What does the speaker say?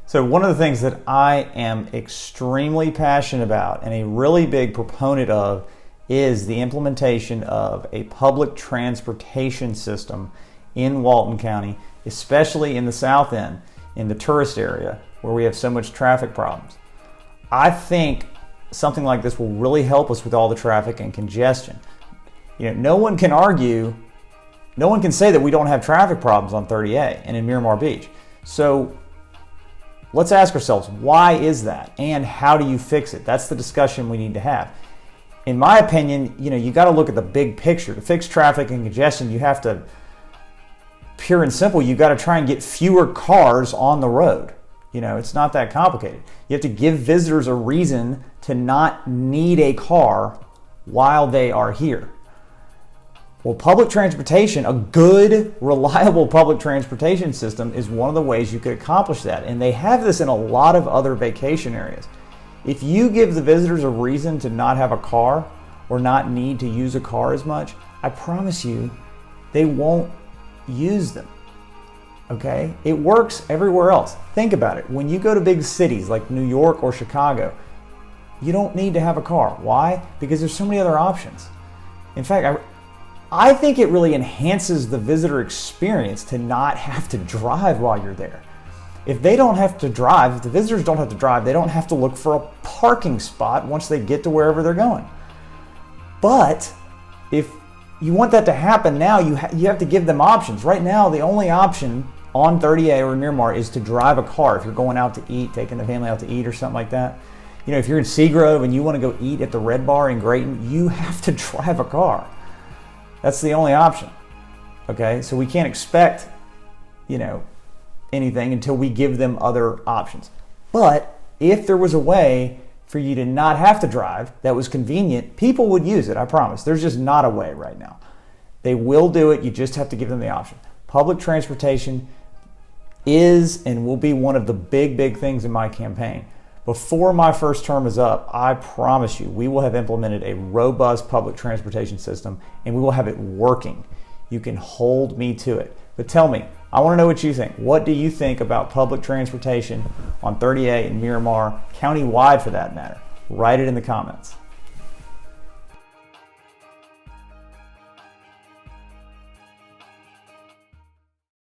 So one of the things that I am extremely passionate about and a really big proponent of is the implementation of a public transportation system in Walton County, especially in the south end, in the tourist area where we have so much traffic problems. I think something like this will really help us with all the traffic and congestion. No one can argue, no one can say that we don't have traffic problems on 30A and in Miramar Beach. So let's ask ourselves, why is that? And how do you fix it? That's the discussion we need to have. In my opinion, you got to look at the big picture. To fix traffic and congestion, you have to, pure and simple, you got to try and get fewer cars on the road. It's not that complicated. You have to give visitors a reason to not need a car while they are here. Well, public transportation, a good, reliable public transportation system is one of the ways you could accomplish that. And they have this in a lot of other vacation areas. If you give the visitors a reason to not have a car or not need to use a car as much, I promise you, they won't use them. Okay? It works everywhere else. Think about it. When you go to big cities like New York or Chicago, you don't need to have a car. Why? Because there's so many other options. In fact, I think it really enhances the visitor experience to not have to drive while you're there. If they don't have to drive, if the visitors don't have to drive, they don't have to look for a parking spot once they get to wherever they're going. But if you want that to happen now, you have to give them options. Right now, the only option on 30A or Miramar is to drive a car if you're going out to eat, taking the family out to eat or something like that. If you're in Seagrove and you want to go eat at the Red Bar in Grayton, you have to drive a car. That's the only option. Okay, so we can't expect, anything until we give them other options. But if there was a way for you to not have to drive that was convenient, people would use it, I promise. There's just not a way right now. They will do it, you just have to give them the option. Public transportation is and will be one of the big things in my campaign. Before my first term is up, I promise you, we will have implemented a robust public transportation system and we will have it working. You can hold me to it. But tell me, I want to know what you think. What do you think about public transportation on 30A and Miramar, countywide for that matter? Write it in the comments.